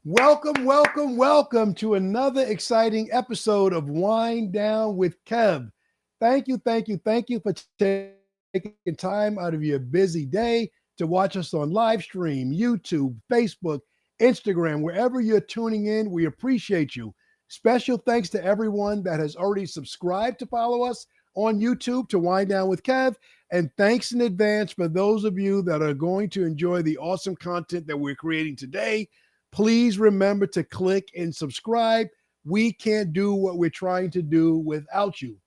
Welcome, welcome, welcome to another exciting episode of Wind Down with Kev. Thank you for taking time out of your busy day to watch us on live stream, YouTube, Facebook, Instagram, wherever you're tuning in. We appreciate you. Special thanks to everyone that has already subscribed to follow us on YouTube to Wind Down with Kev. And thanks in advance for those of you that are going to enjoy the awesome content that we're creating today. Please remember to click and subscribe. We can't do what we're trying to do without you.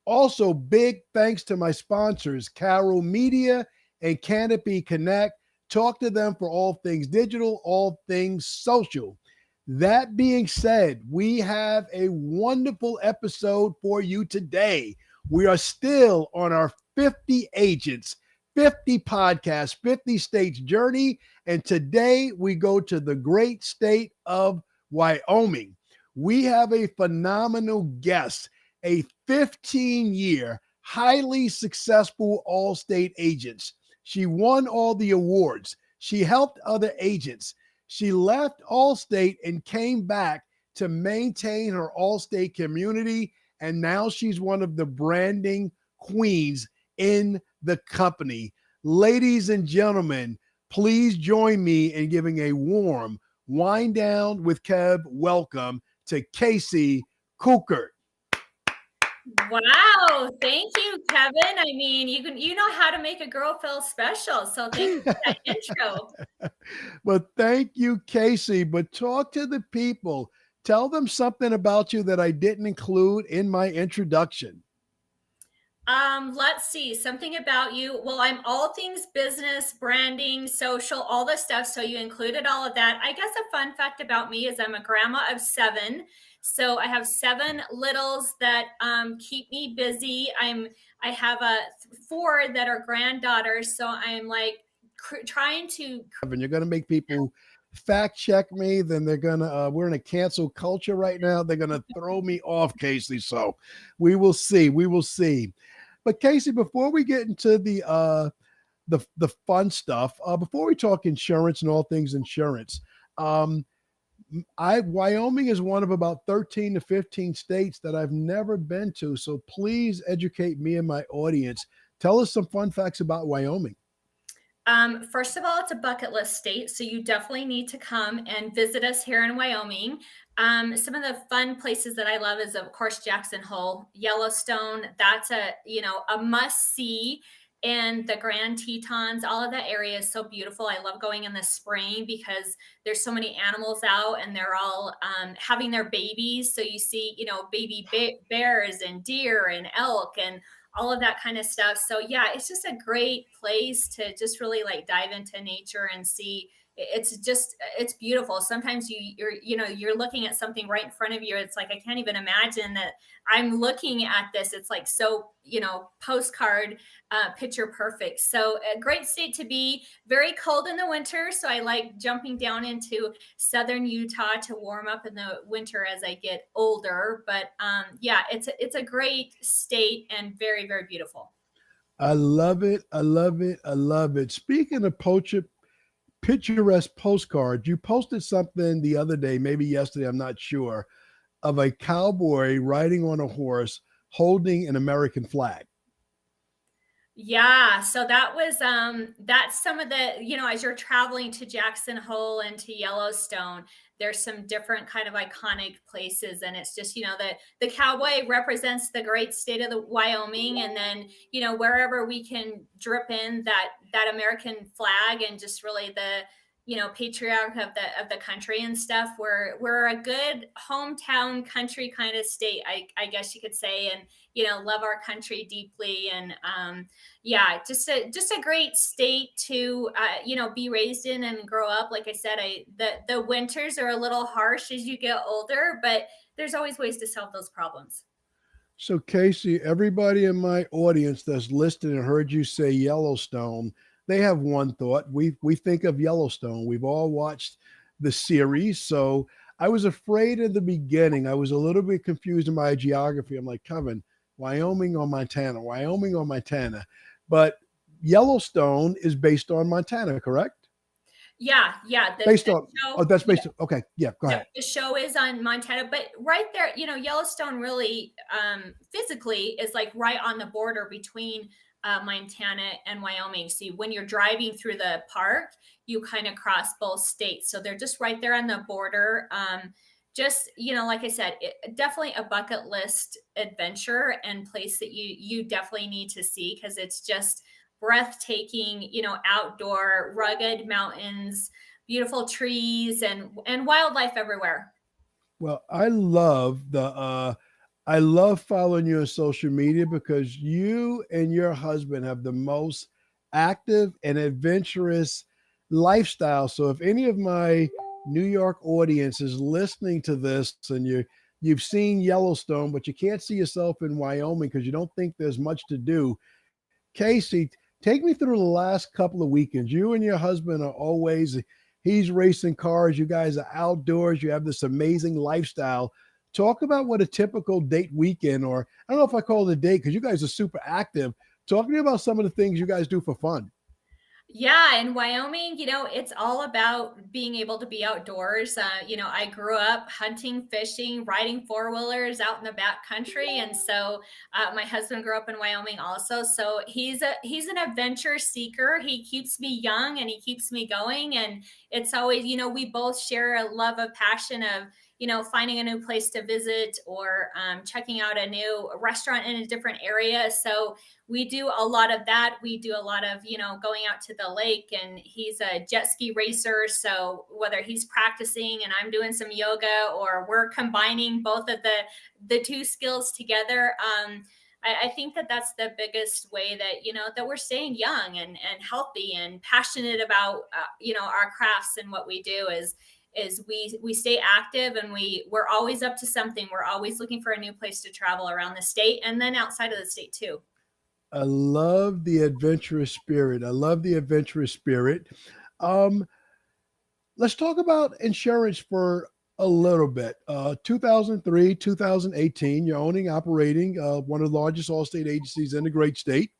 Also, big thanks to my sponsors, Carol Media and Canopy Connect. Talk to them for all things digital, all things social. That being said, we have a wonderful episode for you today. We are still on our 50 agents, 50 podcasts, 50 states journey. And today we go to the great state of Wyoming. We have a phenomenal guest, a 15-year, highly successful all-state agent. She won all the awards. She helped other agents. She left Allstate and came back to maintain her Allstate community. And now she's one of the branding queens in the company. Ladies and gentlemen, please join me in giving a warm Wind Down with Kev welcome to Casey Cookert. Wow, thank you, Kevin. I mean, you know how to make a girl feel special. So thank you for that intro. Well, thank you, Casey. But talk to the people. Tell them something about you that I didn't include in my introduction. Let's see, something about you. Well, I'm all things business, branding, social, all the stuff. So you included all of that. I guess a fun fact about me is I'm a grandma of 7. So I have 7 littles that keep me busy. I have 4 that are granddaughters. So I'm like trying to. And you're going to make people fact check me, then they're going to, we're in a cancel culture right now. They're going to throw me off, Casey. So we will see. We will see. But Casey, before we get into the fun stuff, before we talk insurance and all things insurance, Wyoming is one of about 13 to 15 states that I've never been to. So please educate me and my audience. Tell us some fun facts about Wyoming. First of all, it's a bucket list state, so you definitely need to come and visit us here in Wyoming. Some of the fun places that I love is, of course, Jackson Hole, Yellowstone. That's a must see. And the Grand Tetons, all of that area is so beautiful. I love going in the spring because there's so many animals out and they're all having their babies. So you see, baby bears and deer and elk and all of that kind of stuff. So yeah, it's just a great place to just really like dive into nature and see. It's beautiful. Sometimes you're looking at something right in front of you. It's like I can't even imagine that I'm looking at this. It's like so postcard picture perfect. So a great state to be. Very cold in the winter, so I like jumping down into southern Utah to warm up in the winter as I get older. But yeah, it's a great state and very, very beautiful. I love it. I love it. I love it. Speaking of picturesque postcards, you posted something the other day, maybe yesterday, I'm not sure, of a cowboy riding on a horse holding an American flag. Yeah, so that was that's some of the, as you're traveling to Jackson Hole and to Yellowstone, there's some different kind of iconic places, and it's just, the cowboy represents the great state of the Wyoming, and then, wherever we can drip in that American flag and just really the patriarch of the country and stuff. We're a good hometown country kind of state, I guess you could say, and love our country deeply. And yeah, just a great state to be raised in and grow up. Like I said, the winters are a little harsh as you get older, but there's always ways to solve those problems. So Casey, everybody in my audience that's listening and heard you say Yellowstone, they have one thought. We think of Yellowstone. We've all watched the series. So I was afraid in the beginning. I was a little bit confused in my geography. I'm like, Kevin, Wyoming or Montana, Wyoming or Montana. But Yellowstone is based on Montana, correct? Yeah, yeah, Based the on, show oh, that's yeah, based on, okay. Yeah, go yep, ahead. the show is on Montana, but right there, Yellowstone really, physically is, like, right on the border between, Montana and Wyoming. So when you're driving through the park, you kinda cross both states, so they're just right there on the border. Just, like I said, definitely a bucket list adventure and place that you definitely need to see because it's just breathtaking, outdoor, rugged mountains, beautiful trees and wildlife everywhere. Well, I love following you on social media because you and your husband have the most active and adventurous lifestyle. So if any of my New York audience is listening to this and you've seen Yellowstone, but you can't see yourself in Wyoming because you don't think there's much to do, Casey, take me through the last couple of weekends. You and your husband are always, he's racing cars. You guys are outdoors. You have this amazing lifestyle. Talk about what a typical date weekend, or I don't know if I call it a date because you guys are super active. Talk to me about some of the things you guys do for fun. Yeah, in Wyoming, it's all about being able to be outdoors. I grew up hunting, fishing, riding four wheelers out in the back country, and so my husband grew up in Wyoming also. So he's an adventure seeker. He keeps me young and he keeps me going. And it's always, we both share a love, of passion of finding a new place to visit or checking out a new restaurant in a different area. So we do a lot of that. We do a lot of, going out to the lake, and he's a jet ski racer. So whether he's practicing and I'm doing some yoga, or we're combining both of the two skills together, I think that that's the biggest way that, that we're staying young and healthy and passionate about, our crafts and what we do is we stay active, and we're always up to something. We're always looking for a new place to travel around the state and then outside of the state too. I love the adventurous spirit. I love the adventurous spirit. Um, let's talk about insurance for a little bit. 2003, 2018, you're owning, operating one of the largest Allstate agencies in the great state.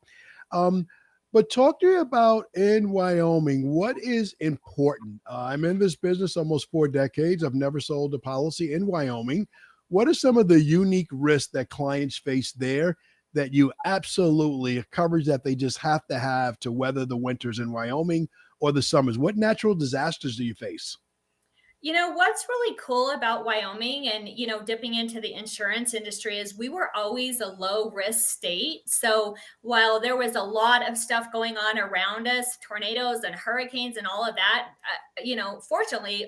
Um, but talk to me about in Wyoming, what is important? I'm in this business almost 4 decades. I've never sold a policy in Wyoming. What are some of the unique risks that clients face there that you absolutely, a coverage that they just have to have to weather the winters in Wyoming or the summers? What natural disasters do you face? What's really cool about Wyoming and, dipping into the insurance industry is we were always a low risk state. So while there was a lot of stuff going on around us, tornadoes and hurricanes and all of that, fortunately,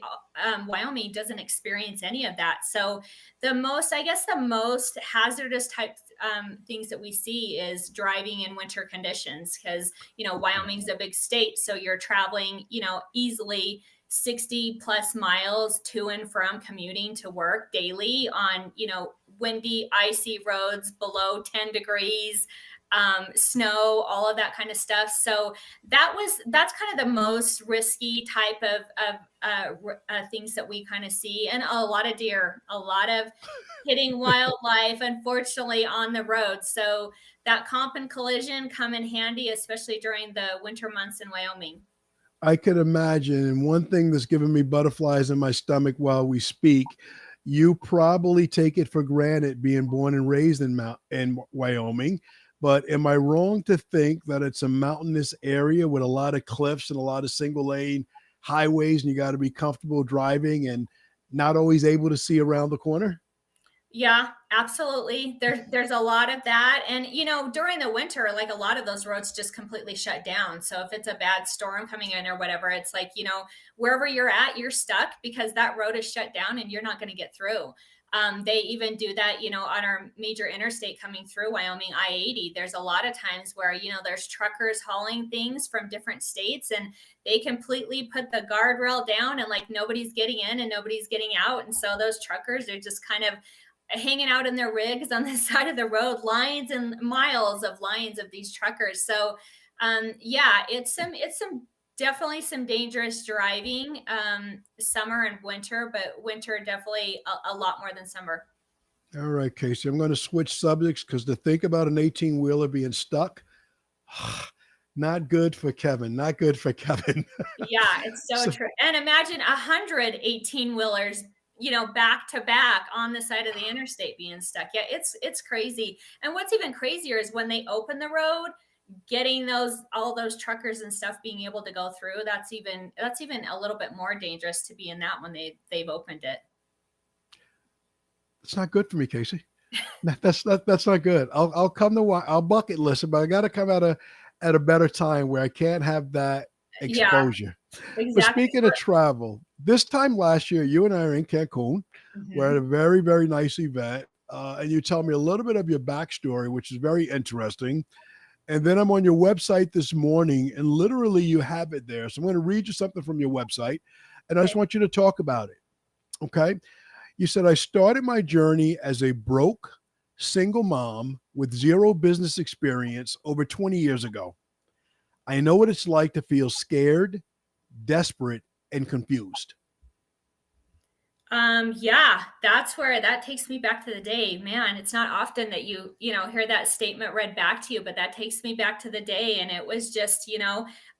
Wyoming doesn't experience any of that. So I guess, the most hazardous type things that we see is driving in winter conditions because, Wyoming's a big state. So you're traveling, easily 60 plus miles to and from commuting to work daily on, windy, icy roads below 10 degrees, snow, all of that kind of stuff. So that's kind of the most risky type of things that we kind of see. And a lot of deer, a lot of hitting wildlife, unfortunately, on the road. So that comp and collision come in handy, especially during the winter months in Wyoming. I could imagine. And one thing that's giving me butterflies in my stomach while we speak, you probably take it for granted being born and raised in Wyoming. But am I wrong to think that it's a mountainous area with a lot of cliffs and a lot of single lane highways, and you got to be comfortable driving and not always able to see around the corner? Yeah, absolutely. There's a lot of that. And during the winter, like, a lot of those roads just completely shut down. So if it's a bad storm coming in or whatever, it's like, wherever you're at, you're stuck because that road is shut down and you're not going to get through. They even do that, on our major interstate coming through Wyoming, I-80. There's a lot of times where, there's truckers hauling things from different states, and they completely put the guardrail down, and, like, nobody's getting in and nobody's getting out. And so those truckers are just kind of hanging out in their rigs on the side of the road, lines and miles of lines of these truckers. So, yeah, it's some definitely some dangerous driving, summer and winter, but winter definitely a lot more than summer. All right, Casey, I'm going to switch subjects because to think about an 18 wheeler being stuck, Not good for Kevin. Not good for Kevin. Yeah, it's so So, true. And imagine 118 wheelers, back to back on the side of the interstate being stuck. Yeah, it's crazy. And what's even crazier is when they open the road, getting those all those truckers and stuff being able to go through. That's even a little bit more dangerous to be in that when they've opened it. it's not good for me, Casey. That's not good. I'll come to I'll bucket list it, but I got to come at a better time where I can't have that Yeah, exposure. But exactly. speaking of travel, this time last year, you and I are in Cancun. We're at Mhm. a very, very nice event. And you tell me a little bit of your backstory, which is very interesting. And then I'm on your website this morning, and literally you have it there. So I'm going to read you something from your website, and I Okay. just want you to talk about it. Okay. You said, I started my journey as a broke single mom with zero business experience over 20 years ago. I know what it's like to feel scared, desperate, and confused. Yeah, that's where that takes me back to the day. Man, it's not often that hear that statement read back to you, but that takes me back to the day. And it was just,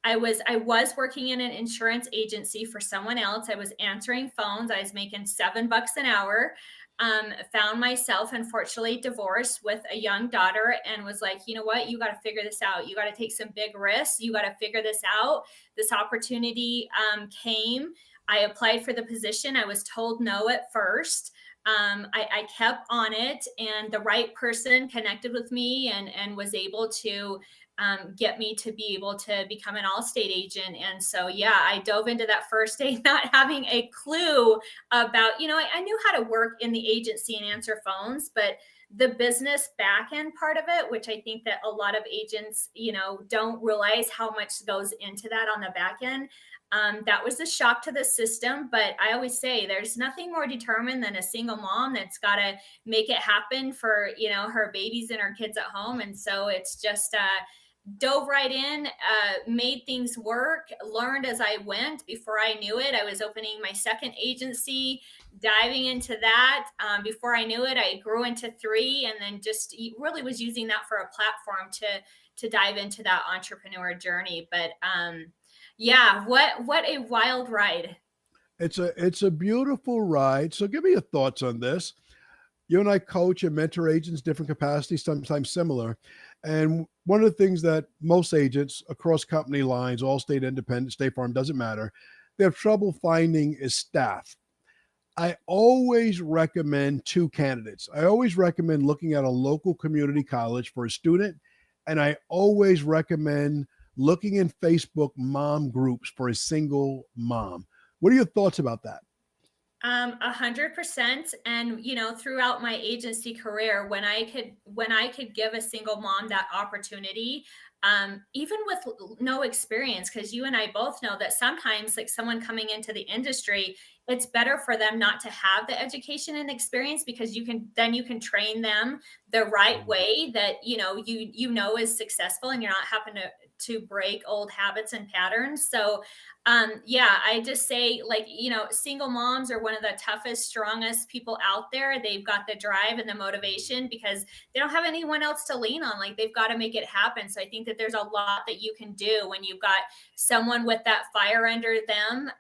I was working in an insurance agency for someone else. I was answering phones. I was making $7 an hour. Found myself unfortunately divorced with a young daughter and was like, you know what, you got to figure this out. You got to take some big risks. You got to figure this out. This opportunity came. I applied for the position. I was told no at first. I kept on it, and the right person connected with me and was able to get me to be able to become an Allstate agent. And so, yeah, I dove into that first day, not having a clue about, I knew how to work in the agency and answer phones, but the business back end part of it, which I think that a lot of agents, don't realize how much goes into that on the back end. That was a shock to the system, but I always say there's nothing more determined than a single mom that's got to make it happen for her babies and her kids at home. And so it's just dove right in, made things work, learned as I went. Before I knew it, I was opening my second agency, diving into that. Before I knew it, I grew into three, and then just really was using that for a platform to dive into that entrepreneur journey. But yeah, what a wild ride. It's a beautiful ride. So give me your thoughts on this. You and I coach and mentor agents, different capacities, sometimes similar. And one of the things that most agents across company lines, all state independent, State Farm, doesn't matter, they have trouble finding is staff. I always recommend two candidates. I always recommend looking at a local community college for a student. And I always recommend looking in Facebook mom groups for a single mom. What are your thoughts about that? 100%. And throughout my agency career, when I could give a single mom that opportunity, even with no experience, because you and I both know that sometimes, like someone coming into the industry, it's better for them not to have the education and experience, because you can train them the right way that is successful, and you're not having to break old habits and patterns. So yeah, I just say, like, single moms are one of the toughest, strongest people out there. They've got the drive and the motivation because they don't have anyone else to lean on. Like, they've got to make it happen. So I think that there's a lot that you can do when you've got someone with that fire under them.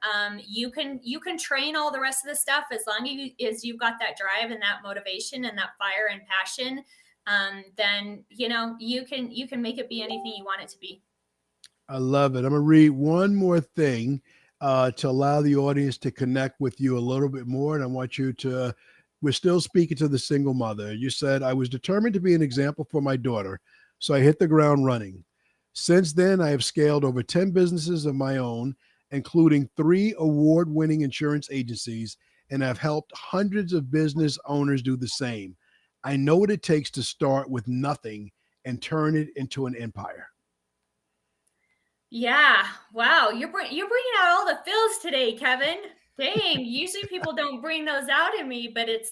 You can train all the rest of the stuff as long as you've got that drive and that motivation and that fire and passion. Then you can make it be anything you want it to be. I love it. I'm going to read one more thing to allow the audience to connect with you a little bit more. And I want you to, we're still speaking to the single mother. You said, I was determined to be an example for my daughter. So I hit the ground running. Since then, I have scaled over 10 businesses of my own, including 3 award-winning insurance agencies, and I've helped hundreds of business owners do the same. I know what it takes to start with nothing and turn it into an empire. Yeah. Wow. You're bringing out all the feels today, Kevin. Dang. Usually people don't bring those out in me, but it's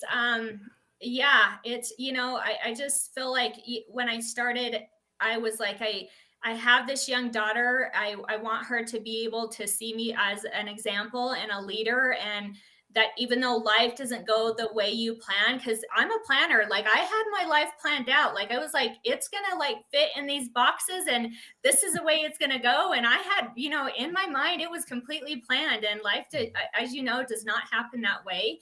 yeah, it's I just feel like when I started, I was like, I have this young daughter. I want her to be able to see me as an example and a leader, and that even though life doesn't go the way you plan, because I'm a planner, like I had my life planned out. Like I was like, it's gonna like fit in these boxes and this is the way it's gonna go. And I had, in my mind, it was completely planned. And life did, as you know, does not happen that way.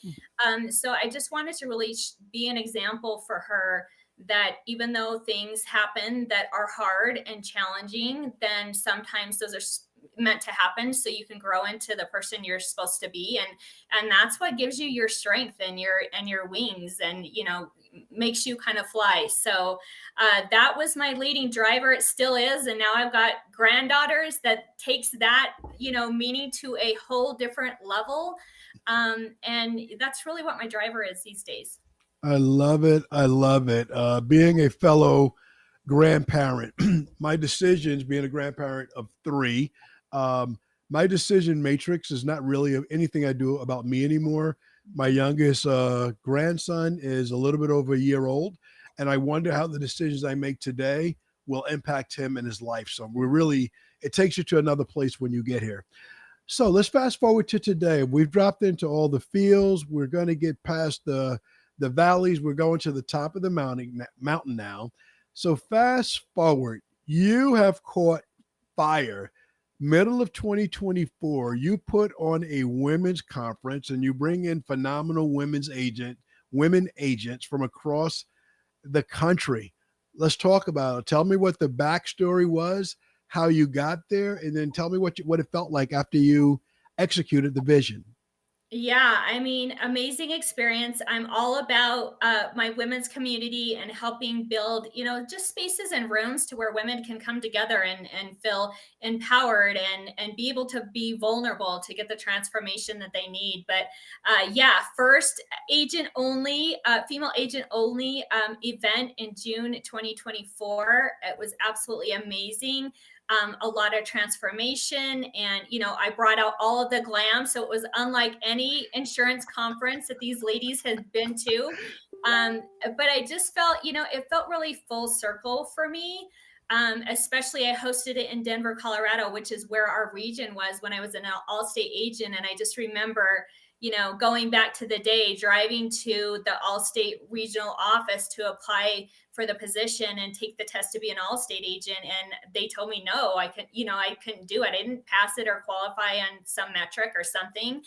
So I just wanted to really be an example for her that even though things happen that are hard and challenging, then sometimes those are meant to happen so you can grow into the person you're supposed to be, and that's what gives you your strength and your wings, and makes you kind of fly. So that was my leading driver. It still is, and now I've got granddaughters that takes that meaning to a whole different level, and that's really what my driver is these days. I love it. I love it. Being a fellow grandparent, my decisions, being a grandparent of three, my decision matrix is not really anything I do about me anymore. My youngest grandson is a little bit over a year old, and I wonder how the decisions I make today will impact him in his life. So it takes you to another place when you get here. So let's fast forward to today. We've dropped into all the fields. We're going to get past the valleys. We're going to the top of the mountain now. So fast forward. You have caught fire. Middle of 2024, you put on a women's conference and you bring in phenomenal women agents from across the country. Let's talk about it. Tell me what the backstory was, how you got there, and then tell me what it felt like after you executed the vision. Yeah, I mean, amazing experience. I'm all about my women's community and helping build, just spaces and rooms to where women can come together and feel empowered and be able to be vulnerable to get the transformation that they need. But yeah, first agent only, female agent only event in June 2024. It was absolutely amazing. A lot of transformation, and I brought out all of the glam, so it was unlike any insurance conference that these ladies had been to. But I just felt, it felt really full circle for me. Especially I hosted it in Denver, Colorado, which is where our region was when I was an Allstate agent. And I just remember, going back to the day, driving to the Allstate regional office to apply for the position and take the test to be an Allstate agent. And they told me, no, I couldn't do it. I didn't pass it or qualify on some metric or something.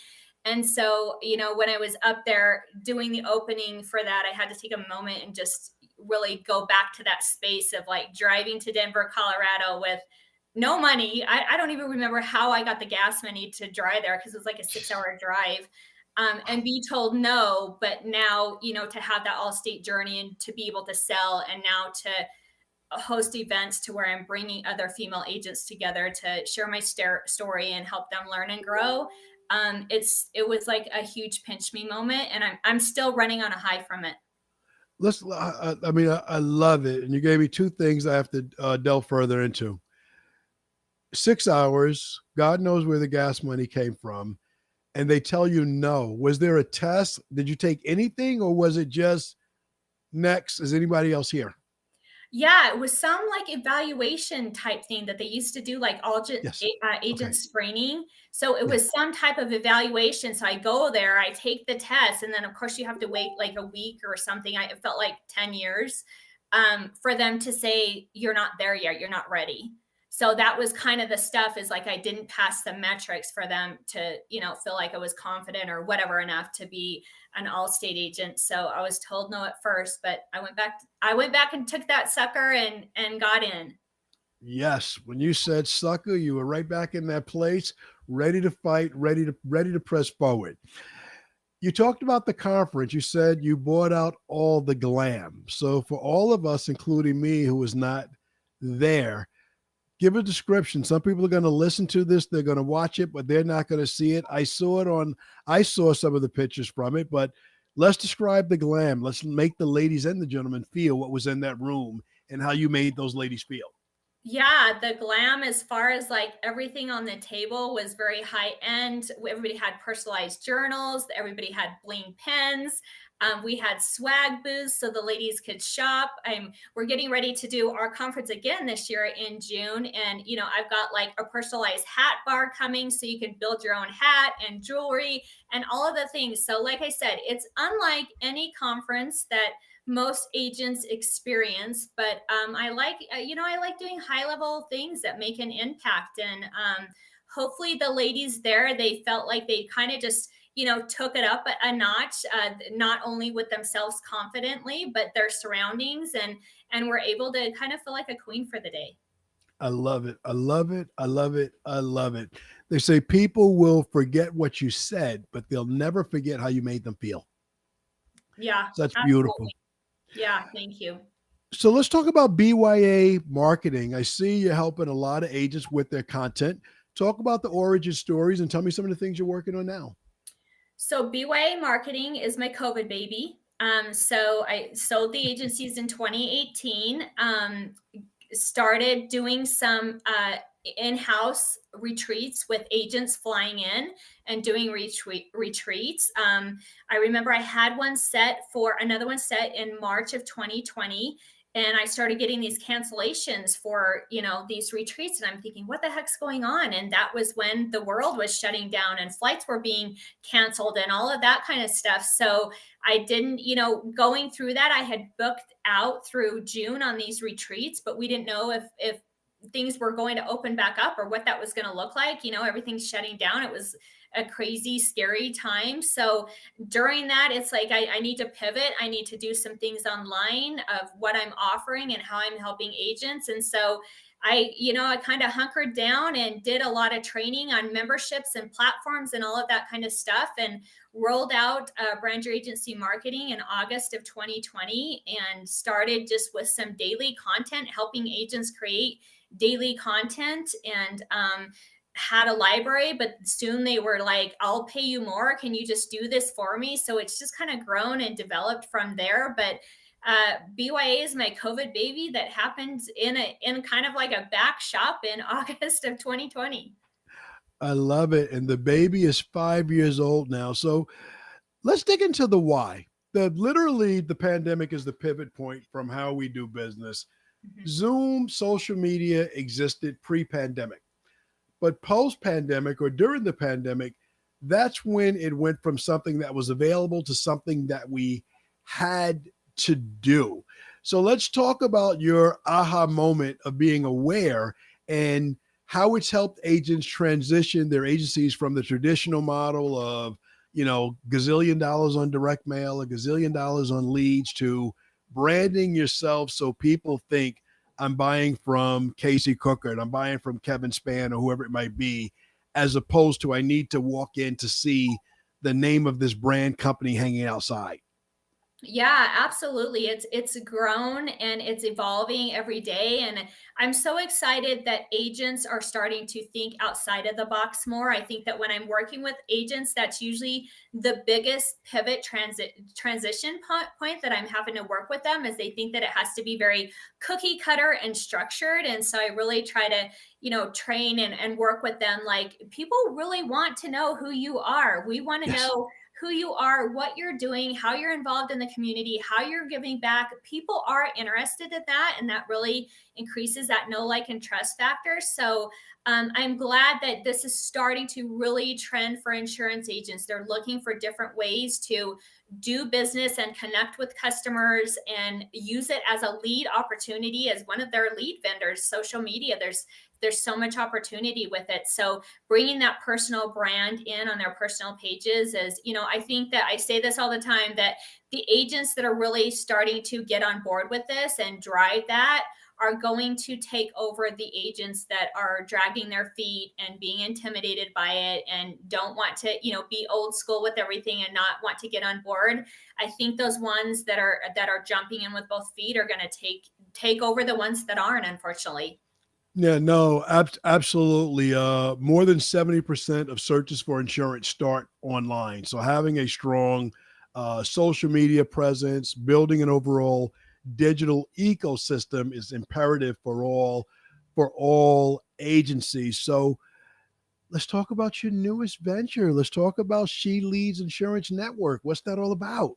And so, when I was up there doing the opening for that, I had to take a moment and just really go back to that space of like driving to Denver, Colorado with no money. I don't even remember how I got the gas money to drive there because it was like a 6-hour drive. And be told no, but now, to have that all state journey and to be able to sell, and now to host events to where I'm bringing other female agents together to share my story and help them learn and grow. It was like a huge pinch me moment, and I'm still running on a high from it. I love it. And you gave me two things I have to delve further into. 6 hours, God knows where the gas money came from, and they tell you no. Was there a test? Did you take anything, or was it just next? Is anybody else here? Yeah, it was some like evaluation type thing that they used to do, like all Yes. agent Okay. screening. So it Yeah. was some type of evaluation. So I go there, I take the test, and then of course you have to wait like a week or something. It felt like 10 years for them to say, you're not there yet, you're not ready. So that was kind of the stuff, is like I didn't pass the metrics for them to, feel like I was confident or whatever enough to be an all-state agent. So I was told no at first, but I went back and took that sucker and got in. Yes. When you said sucker, you were right back in that place, ready to fight, ready to press forward. You talked about the conference. You said you bought out all the glam. So for all of us, including me, who was not there, give a description. Some people are going to listen to this, they're going to watch it, but they're not going to see it. I saw some of the pictures from it, but let's describe the glam. Let's make the ladies and the gentlemen feel what was in that room and how you made those ladies feel. Yeah, the glam, as far as like everything on the table, was very high end. Everybody had personalized journals, everybody had bling pens. We had swag booths so the ladies could shop. We're getting ready to do our conference again this year in June. And, I've got like a personalized hat bar coming so you can build your own hat and jewelry and all of the things. So, like I said, it's unlike any conference that most agents experience, but I like doing high level things that make an impact. And hopefully the ladies there, they felt like they kind of just took it up a notch, not only with themselves confidently, but their surroundings, and were able to kind of feel like a queen for the day. I love it. I love it. I love it. I love it. They say people will forget what you said, but they'll never forget how you made them feel. Yeah, So that's beautiful. absolutely. Yeah, thank you. So let's talk about BYA marketing. I see you're helping a lot of agents with their content. Talk about the origin stories and tell me some of the things you're working on now. So BYA Marketing is my COVID baby. So I sold the agencies in 2018. Started doing some in-house retreats with agents flying in and doing retreats. I remember I had another one set in March of 2020, and I started getting these cancellations for these retreats, and I'm thinking, what the heck's going on? And that was when the world was shutting down and flights were being canceled and all of that kind of stuff. So I didn't, going through that, I had booked out through June on these retreats, but we didn't know if things were going to open back up or what that was going to look like. Everything's shutting down. It was a crazy, scary time. So during that, it's like I need to pivot. I need to do some things online of what I'm offering and how I'm helping agents. And so I kind of hunkered down and did a lot of training on memberships and platforms and all of that kind of stuff, and rolled out brand your agency marketing in August of 2020, and started just with some daily content, helping agents create daily content, and had a library, but soon they were like, I'll pay you more. Can you just do this for me? So it's just kind of grown and developed from there. But BYA is my COVID baby that happened in kind of like a back shop in August of 2020. I love it. And the baby is 5 years old now. So let's dig into the why. Literally the pandemic is the pivot point from how we do business. Mhm. Zoom, social media existed pre-pandemic, but post-pandemic or during the pandemic, that's when it went from something that was available to something that we had to do. So let's talk about your aha moment of being aware and how it's helped agents transition their agencies from the traditional model of, gazillion dollars on direct mail, a gazillion dollars on leads, to branding yourself so people think I'm buying from Casey Cooker and I'm buying from Kevin Span or whoever it might be, as opposed to I need to walk in to see the name of this brand company hanging outside. Yeah, absolutely. It's grown and it's evolving every day, and I'm so excited that agents are starting to think outside of the box more. I think that when I'm working with agents, that's usually the biggest pivot transition point that I'm having to work with them, is they think that it has to be very cookie cutter and structured. And so I really try to train and work with them. Like, people really want to know who you are. We want to Yes. know who you are, what you're doing, how you're involved in the community, how you're giving back. People are interested in that, and that really increases that know, like, and trust factor. So I'm glad that this is starting to really trend for insurance agents. They're looking for different ways to do business and connect with customers and use it as a lead opportunity, as one of their lead vendors. Social media, there's so much opportunity with it. So bringing that personal brand in on their personal pages is, I think that I say this all the time, that the agents that are really starting to get on board with this and drive that are going to take over the agents that are dragging their feet and being intimidated by it and don't want to, be old school with everything and not want to get on board. I think those ones that are jumping in with both feet are going to take over the ones that aren't, unfortunately. Yeah, no, absolutely. More than 70% of searches for insurance start online. So having a strong social media presence, building an overall digital ecosystem is imperative for all agencies. So let's talk about your newest venture. Let's talk about She Leads Insurance Network. What's that all about?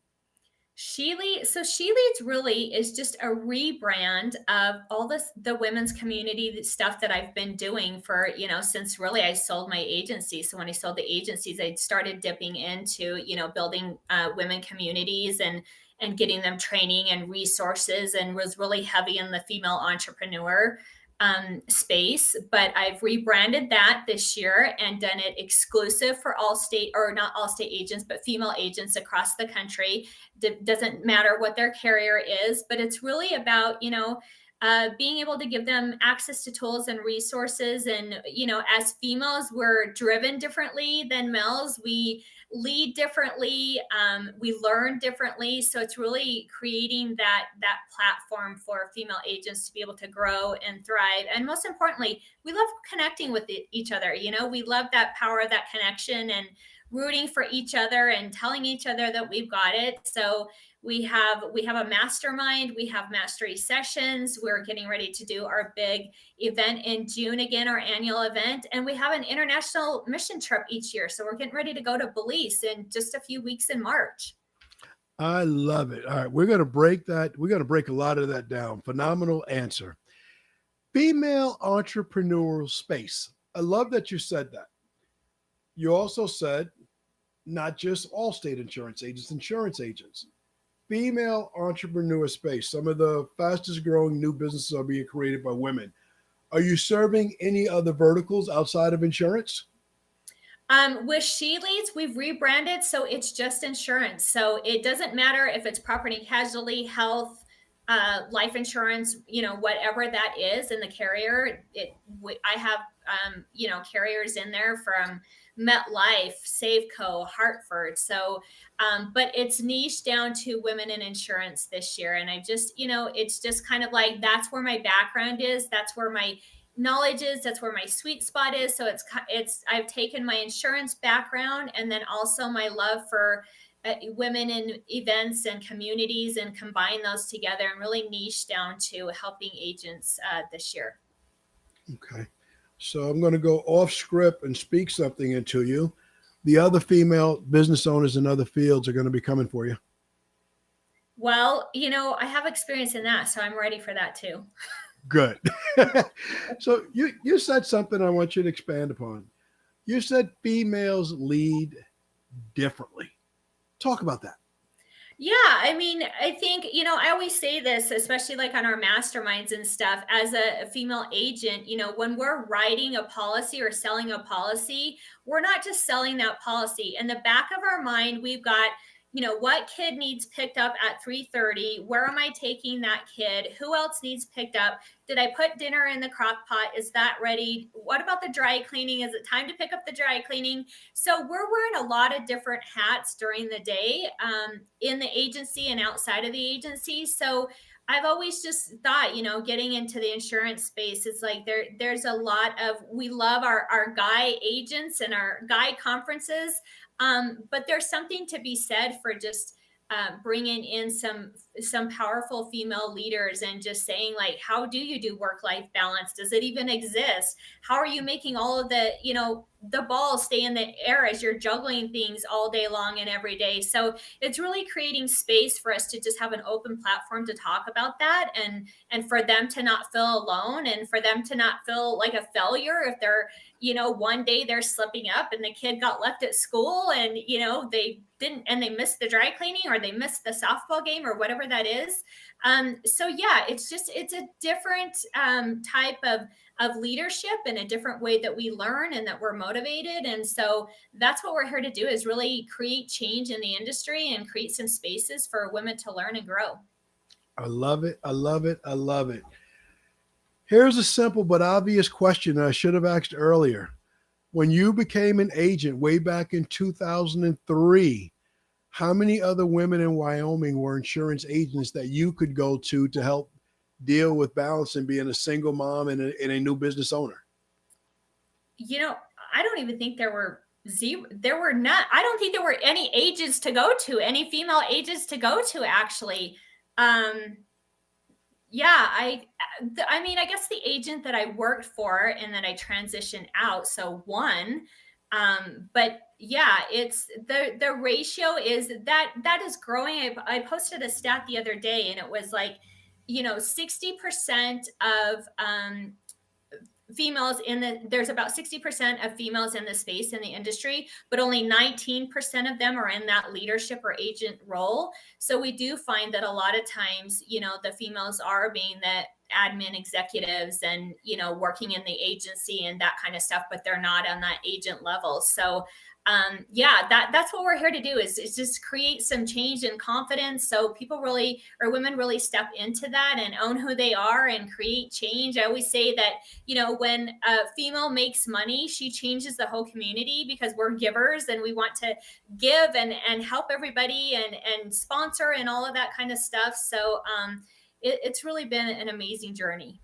She Leads really is just a rebrand of all the women's community stuff that I've been doing for, since really I sold my agency. So when I sold the agencies, I started dipping into, building women communities and getting them training and resources, and was really heavy in the female entrepreneur space. But I've rebranded that this year and done it exclusive for all state, or not all state agents, but female agents across the country. Doesn't matter what their carrier is, but it's really about, being able to give them access to tools and resources. And, as females, we're driven differently than males. We lead differently. We learn differently. So it's really creating that platform for female agents to be able to grow and thrive. And most importantly, we love connecting with each other. We love that power of that connection, and rooting for each other and telling each other that we've got it. So we have a mastermind, we have mastery sessions. We're getting ready to do our big event in June again, our annual event, and we have an international mission trip each year. So we're getting ready to go to Belize in just a few weeks in March. I love it. All right, we're going to break that. We're going to break a lot of that down. Phenomenal answer. Female entrepreneurial space. I love that you said that. You also said not just Allstate insurance agents. Female entrepreneur space. Some of the fastest growing new businesses are being created by women. Are you serving any other verticals outside of insurance? With She Leads, we've rebranded, so it's just insurance. So it doesn't matter if it's property casualty, health, life insurance, whatever that is in the carrier. I have, carriers in there from MetLife, Safeco, Hartford. So, but it's niche down to women in insurance this year. And it's just kind of like, that's where my background is. That's where my knowledge is. That's where my sweet spot is. So I've taken my insurance background, and then also my love for women in events and communities, and combine those together and really niche down to helping agents this year. Okay. So I'm going to go off script and speak something into you. The other female business owners in other fields are going to be coming for you. Well, I have experience in that, so I'm ready for that too. Good. So you said something I want you to expand upon. You said females lead differently. Talk about that. Yeah, I mean, I think, I always say this, especially like on our masterminds and stuff, as a female agent, when we're writing a policy or selling a policy, we're not just selling that policy. In the back of our mind, we've got, what kid needs picked up at 3:30? Where am I taking that kid? Who else needs picked up? Did I put dinner in the crock pot? Is that ready? What about the dry cleaning? Is it time to pick up the dry cleaning? So we're wearing a lot of different hats during the day, in the agency and outside of the agency. So I've always just thought, getting into the insurance space, it's like there's a lot of, we love our guy agents and our guy conferences, but there's something to be said for just bringing in some powerful female leaders, and just saying, like, how do you do work life balance? Does it even exist? How are you making all of the balls stay in the air as you're juggling things all day long and every day? So it's really creating space for us to just have an open platform to talk about that, and for them to not feel alone, and for them to not feel like a failure if they're, one day they're slipping up and the kid got left at school, and they didn't, and they missed the dry cleaning, or they missed the softball game, or whatever that is. So yeah, it's a different type of leadership, and a different way that we learn and that we're motivated. And so that's what we're here to do, is really create change in the industry and create some spaces for women to learn and grow. I love it. I love it. I love it. Here's a simple but obvious question that I should have asked earlier. When you became an agent way back in 2003, how many other women in Wyoming were insurance agents that you could go to help deal with balance and being a single mom and a new business owner? I don't even think there were zero. There were not. I don't think there were any agents to go to, any female agents to go to, actually. Yeah, I mean, I guess the agent that I worked for and that I transitioned out. So one, But yeah, it's the ratio is that is growing. I posted a stat the other day, and it was like, 60% of females in there's about 60% of females in the space in the industry, but only 19% of them are in that leadership or agent role. So we do find that a lot of times, the females are being the admin executives and, working in the agency and that kind of stuff, but they're not on that agent level. So yeah, that's what we're here to do is just create some change and confidence, so people really, or women really, step into that and own who they are and create change. I always say that, when a female makes money, she changes the whole community, because we're givers and we want to give and help everybody and sponsor and all of that kind of stuff. So it's really been an amazing journey.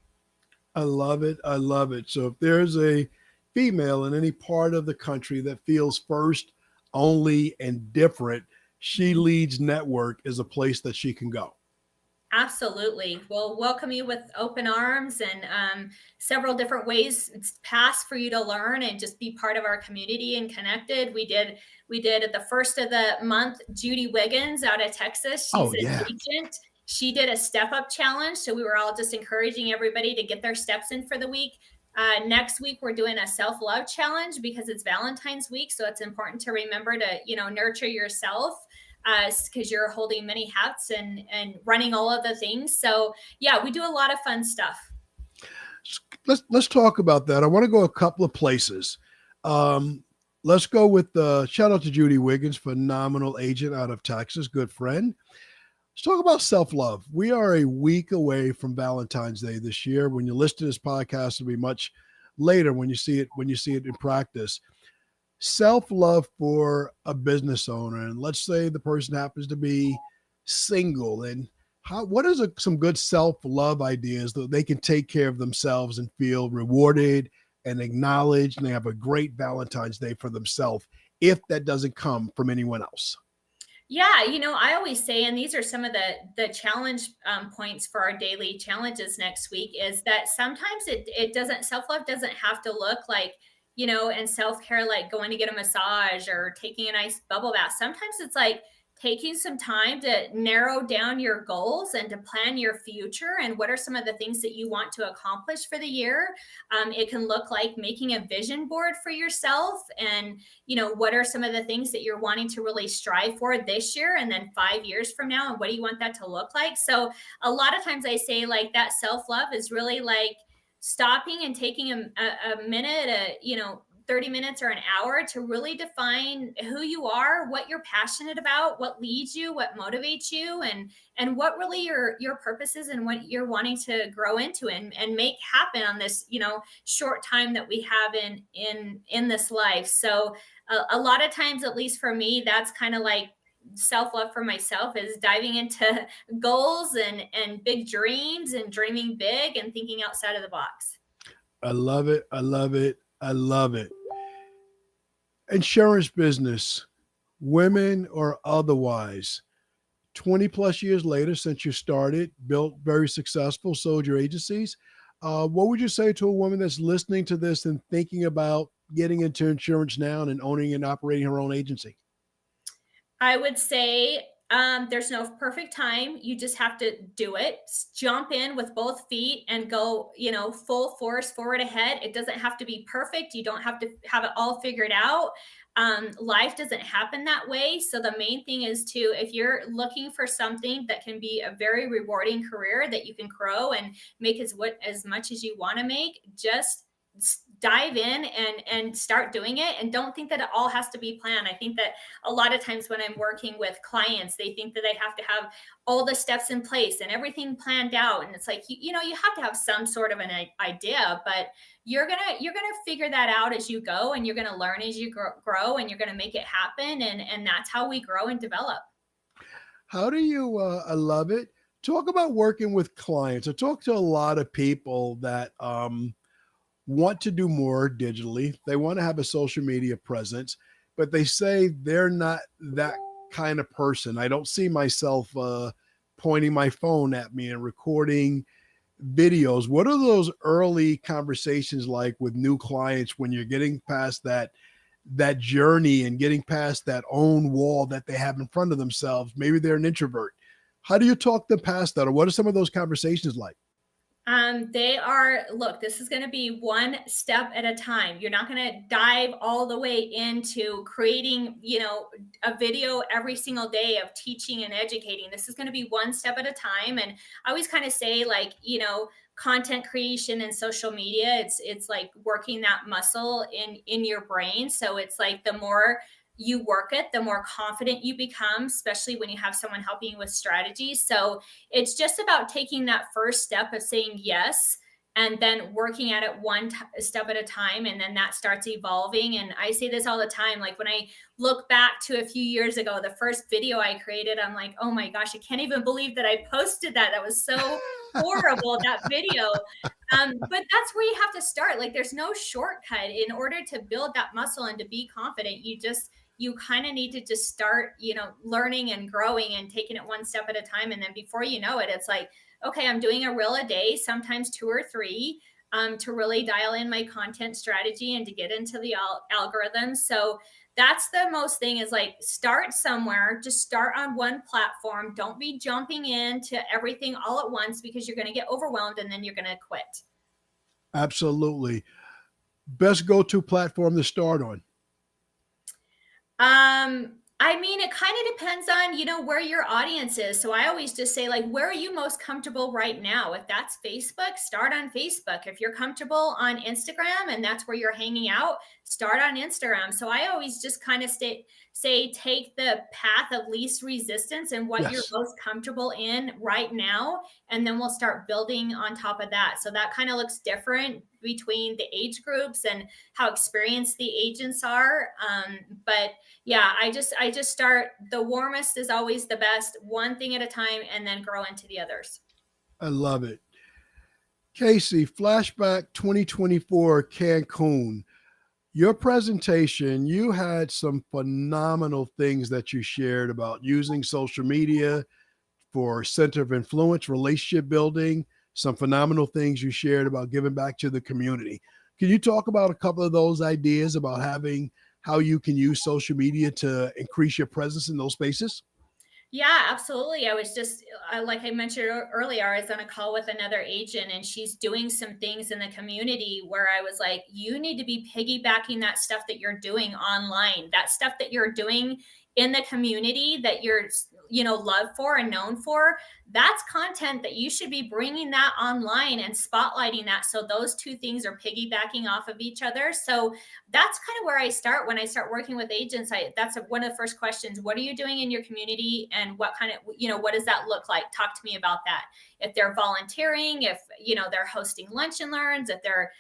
I love it. I love it. So if there's a female in any part of the country that feels first, only, and different, She Leads Network is a place that she can go. Absolutely. We'll welcome you with open arms, and several different ways it's passed for you to learn and just be part of our community and connected. We did at the first of the month, Judy Wiggins out of Texas. She's Oh, an yeah. agent. She did a step up challenge. So we were all just encouraging everybody to get their steps in for the week. Next week, we're doing a self-love challenge because it's Valentine's week. So it's important to remember to, nurture yourself, because you're holding many hats and running all of the things. So yeah, we do a lot of fun stuff. Let's talk about that. I want to go a couple of places. Let's go with shout out to Judy Wiggins, phenomenal agent out of Texas, good friend. Let's talk about self-love. We are a week away from Valentine's Day this year. When you listen to this podcast, it'll be much later when you see it in practice. Self-love for a business owner, and let's say the person happens to be single, and what is some good self-love ideas that they can take care of themselves and feel rewarded and acknowledged, and they have a great Valentine's Day for themselves if that doesn't come from anyone else? Yeah, I always say, and these are some of the challenge points for our daily challenges next week, is that sometimes it doesn't, self-love doesn't have to look like, and self-care like going to get a massage or taking a nice bubble bath. Sometimes it's like taking some time to narrow down your goals and to plan your future and what are some of the things that you want to accomplish for the year. It can look like making a vision board for yourself, and what are some of the things that you're wanting to really strive for this year and then 5 years from now, and what do you want that to look like. So a lot of times I say, like, that self-love is really like stopping and taking a minute, 30 minutes or an hour to really define who you are, what you're passionate about, what leads you, what motivates you, and what really your purpose is and what you're wanting to grow into and make happen on this, short time that we have in this life. So a lot of times, at least for me, that's kind of like self-love for myself, is diving into goals and big dreams and dreaming big and thinking outside of the box. I love it. I love it. I love it. Insurance business, women or otherwise, 20 plus years later since you started, built very successful, sold your agencies. What would you say to a woman that's listening to this and thinking about getting into insurance now and owning and operating her own agency? I would say, there's no perfect time. You just have to do it. Jump in with both feet and go, full force forward ahead. It doesn't have to be perfect. You don't have to have it all figured out. Life doesn't happen that way. So the main thing is to, if you're looking for something that can be a very rewarding career that you can grow and make as much as you want to make, just dive in and start doing it, and don't think that it all has to be planned. I think that a lot of times when I'm working with clients, they think that they have to have all the steps in place and everything planned out, and it's like, you have to have some sort of an idea, but you're gonna figure that out as you go, and you're gonna learn as you grow, and you're gonna make it happen, and that's how we grow and develop. How do you, I love it. Talk about working with clients. I talk to a lot of people that want to do more digitally. They want to have a social media presence, but they say they're not that kind of person. I don't see myself pointing my phone at me and recording videos. What are those early conversations like with new clients when you're getting past that journey and getting past that own wall that they have in front of themselves. Maybe they're an introvert. How do you talk them past that? Or what are some of those conversations like? They are, look, this is going to be one step at a time. You're not going to dive all the way into creating, a video every single day of teaching and educating. This is going to be one step at a time. And I always kind of say, like, content creation and social media, it's like working that muscle in your brain. So it's like the more you work it, the more confident you become, especially when you have someone helping you with strategies. So it's just about taking that first step of saying yes and then working at it step at a time. And then that starts evolving. And I say this all the time. Like when I look back to a few years ago, the first video I created, I'm like, oh my gosh, I can't even believe that I posted that. That was so horrible, that video. But that's where you have to start. Like there's no shortcut in order to build that muscle and to be confident. You kind of need to just start, learning and growing and taking it one step at a time. And then before you know it, it's like, okay, I'm doing a reel a day, sometimes 2 or 3, to really dial in my content strategy and to get into the algorithms. So that's the most thing, is like start somewhere, just start on one platform. Don't be jumping into everything all at once, because you're going to get overwhelmed and then you're going to quit. Absolutely. Best go-to platform to start on? I mean, it kind of depends on, where your audience is. So I always just say, like, where are you most comfortable right now? If that's Facebook, start on Facebook. If you're comfortable on Instagram and that's where you're hanging out, start on Instagram. So I always just kind of say, take the path of least resistance and what you're Yes. most comfortable in right now. And then we'll start building on top of that. So that kind of looks different between the age groups and how experienced the agents are. But yeah, I just start, the warmest is always the best, one thing at a time, and then grow into the others. I love it. Casey, flashback 2024 Cancun. Your presentation, you had some phenomenal things that you shared about using social media for center of influence, relationship building, some phenomenal things you shared about giving back to the community. Can you talk about a couple of those ideas about how you can use social media to increase your presence in those spaces? Yeah, absolutely. I was just, like I mentioned earlier, I was on a call with another agent and she's doing some things in the community where I was like, you need to be piggybacking that stuff that you're doing online, that stuff that you're doing in the community that you're, loved for and known for. That's content that you should be bringing that online and spotlighting that. So those two things are piggybacking off of each other. So that's kind of where I start when I start working with agents. That's one of the first questions. What are you doing in your community, and what kind of, what does that look like? Talk to me about that. If they're volunteering, if, they're hosting lunch and learns, if they're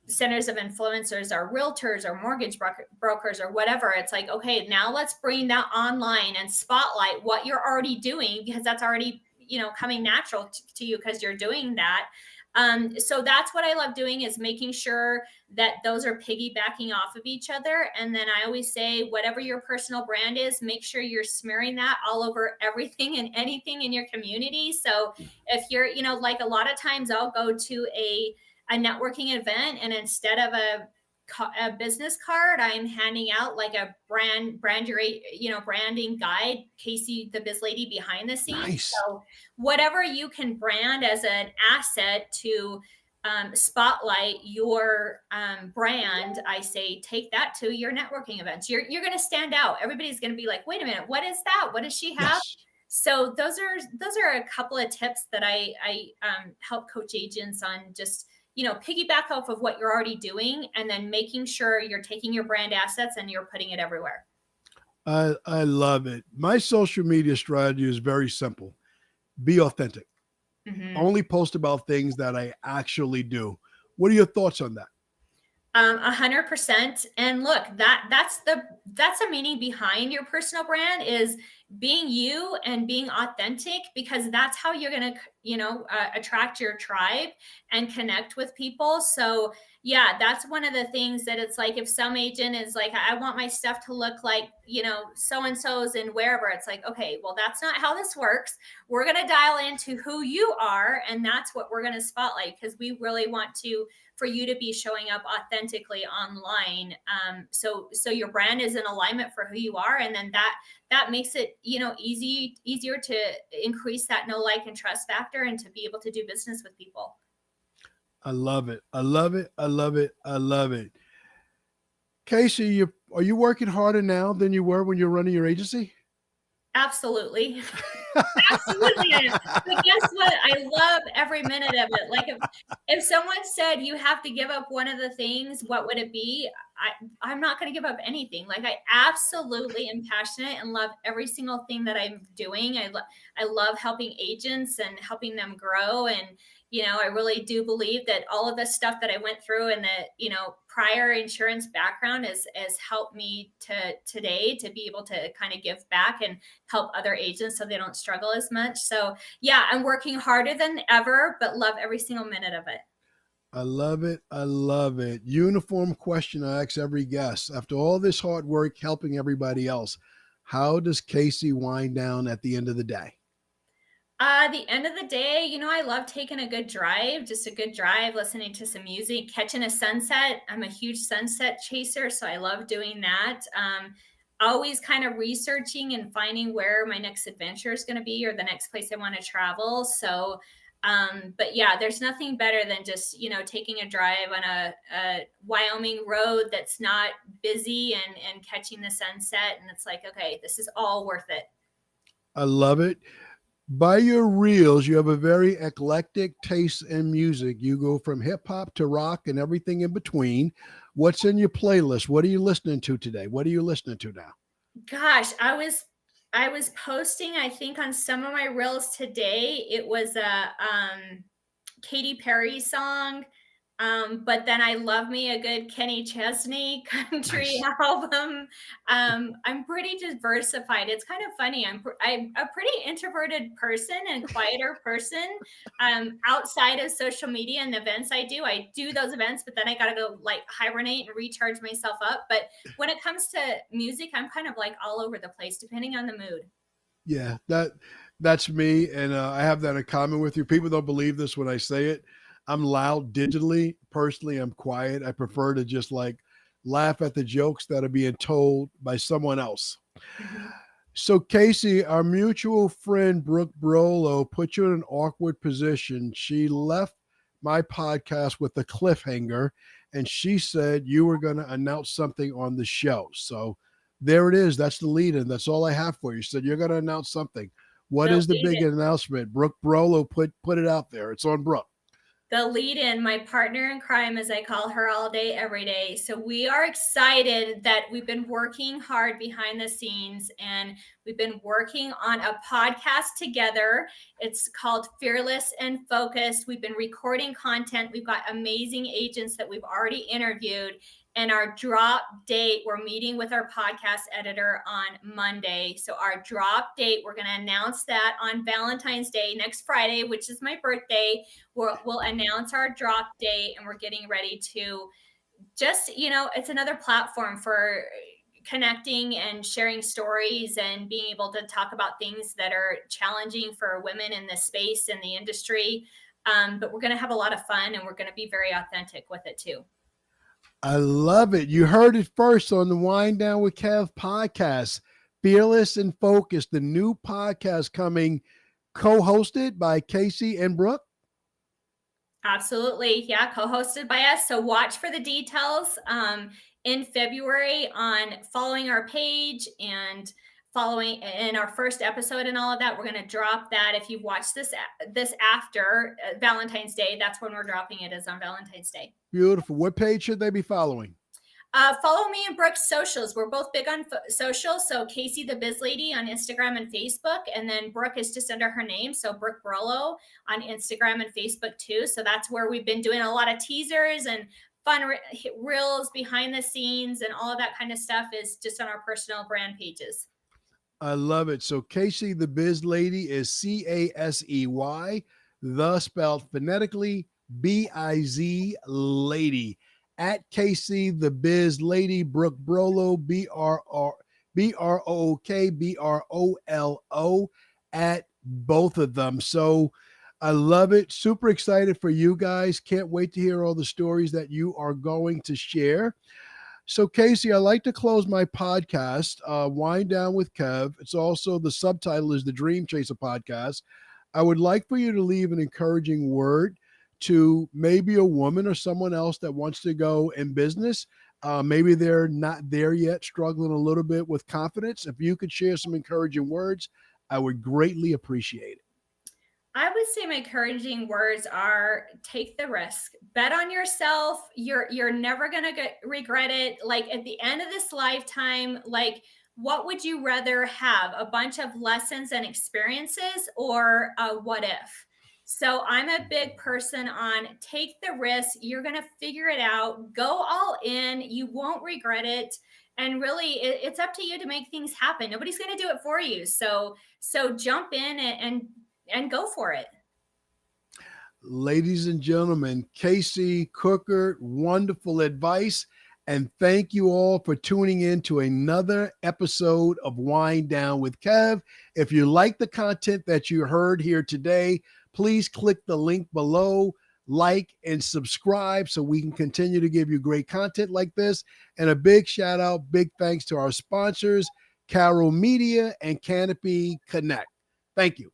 centers of influencers or realtors or mortgage brokers or whatever, it's like, okay, now let's bring that online and spotlight what you're already doing, because that's already, coming natural to you because you're doing that. So that's what I love doing, is making sure that those are piggybacking off of each other. And then I always say, whatever your personal brand is, make sure you're smearing that all over everything and anything in your community. So if you're, like a lot of times I'll go to a networking event, and instead of a business card, I'm handing out like a branding guide, Casey the Biz Lady behind the scenes. Nice. So whatever you can brand as an asset to spotlight your brand, I say take that to your networking events. You're going to stand out. Everybody's going to be like, wait a minute, what is that? What does she have? Yes. So those are a couple of tips that I help coach agents on. Just piggyback off of what you're already doing, and then making sure you're taking your brand assets and you're putting it everywhere. I love it. My social media strategy is very simple. Be authentic. Mm-hmm. Only post about things that I actually do. What are your thoughts on that? 100%. And look, that's the meaning behind your personal brand, is being you and being authentic, because that's how you're going to, attract your tribe and connect with people. So yeah, that's one of the things that it's like, if some agent is like, I want my stuff to look like, so and so's and wherever, it's like, okay, well, that's not how this works. We're going to dial into who you are, and that's what we're going to spotlight, because we really want to for you to be showing up authentically online. So your brand is in alignment for who you are, and then that makes it easier to increase that know, like, and trust factor, and to be able to do business with people. I love it. I love it. I love it. I love it. Casey, are you working harder now than you were when you're running your agency? Absolutely. Absolutely. But guess what? I love every minute of it. Like, if someone said you have to give up one of the things, what would it be? I'm not going to give up anything. Like, I absolutely am passionate and love every single thing that I'm doing. I love helping agents and helping them grow. And, I really do believe that all of the stuff that I went through and the, prior insurance background has helped me to today to be able to kind of give back and help other agents so they don't struggle as much. So yeah, I'm working harder than ever, but love every single minute of it. I love it. I love it. Uniform question I ask every guest. After all this hard work helping everybody else, how does Casey wind down at the end of the day? The end of the day, I love taking a good drive, just a good drive, listening to some music, catching a sunset. I'm a huge sunset chaser, so I love doing that. Always kind of researching and finding where my next adventure is going to be, or the next place I want to travel. So, but yeah, there's nothing better than just, taking a drive on a Wyoming road that's not busy, and catching the sunset. And it's like, okay, this is all worth it. I love it. By your reels, you have a very eclectic taste in music. You go from hip hop to rock and everything in between. What's in your playlist? What are you listening to today? What are you listening to now? Gosh, I was posting, I think, on some of my reels today. It was a Katy Perry song. But then I love me a good Kenny Chesney country Nice. album. I'm pretty diversified. It's kind of funny. I'm a pretty introverted person and quieter person. Outside of social media and events I do those events, but then I gotta go like hibernate and recharge myself up. But when it comes to music, I'm kind of like all over the place, depending on the mood. Yeah, that's me, and I have that in common with you. People don't believe this when I say it. I'm loud digitally. Personally, I'm quiet. I prefer to just like laugh at the jokes that are being told by someone else. Mhm. So, Casey, our mutual friend Brooke Brolo put you in an awkward position. She left my podcast with a cliffhanger, and she said you were going to announce something on the show. So, there it is. That's the lead in. That's all I have for you. She said you're going to announce something. What The is the big announcement? Brooke Brolo put it out there. It's on Brooke. the lead in, my partner in crime, as I call her, all day, every day. So we are excited that we've been working hard behind the scenes, and we've been working on a podcast together. It's called Fearless and Focused. We've been recording content. We've got amazing agents that we've already interviewed. And our drop date, we're meeting with our podcast editor on Monday. So our drop date, we're going to announce that on Valentine's Day, next Friday, which is my birthday. We'll announce our drop date, and we're getting ready to just, it's another platform for connecting and sharing stories and being able to talk about things that are challenging for women in this space in the industry. But we're going to have a lot of fun, and we're going to be very authentic with it too. I love it. You heard it first on the Wind Down with Kev podcast. Fearless and Focused, the new podcast coming, co-hosted by Casey and Brooke. Absolutely. Yeah. Co hosted by us. So watch for the details in February on following our page and following in our first episode and all of that. We're going to drop that. If you've watched this after Valentine's Day, that's when we're dropping it, is on Valentine's Day. Beautiful. What page should they be following? Follow me and Brooke's socials. We're both big on social. So Casey the Biz Lady on Instagram and Facebook. And then Brooke is just under her name. So Brooke Brolo on Instagram and Facebook too. So that's where we've been doing a lot of teasers and fun reels behind the scenes, and all of that kind of stuff is just on our personal brand pages. I love it. So Casey the Biz Lady is Casey, the spelled phonetically Biz Lady. At Casey the Biz Lady, Brooke Brolo, BROOK, at both of them. So I love it. Super excited for you guys. Can't wait to hear all the stories that you are going to share. So, Casey, I like to close my podcast, Wind Down with Kev. It's also the subtitle is the Dream Chaser podcast. I would like for you to leave an encouraging word to maybe a woman or someone else that wants to go in business. Maybe they're not there yet, struggling a little bit with confidence. If you could share some encouraging words, I would greatly appreciate it. I would say my encouraging words are take the risk. Bet on yourself. You're never going to regret it. Like at the end of this lifetime, like what would you rather have? A bunch of lessons and experiences or a what if? So I'm a big person on take the risk. You're going to figure it out. Go all in. You won't regret it. And really it's up to you to make things happen. Nobody's going to do it for you. So jump in and go for it. Ladies and gentlemen, Casey Cooker, wonderful advice. And thank you all for tuning in to another episode of Wind Down with Kev. If you like the content that you heard here today, please click the link below, like, and subscribe so we can continue to give you great content like this. And a big shout out, big thanks to our sponsors, Carol Media and Canopy Connect. Thank you.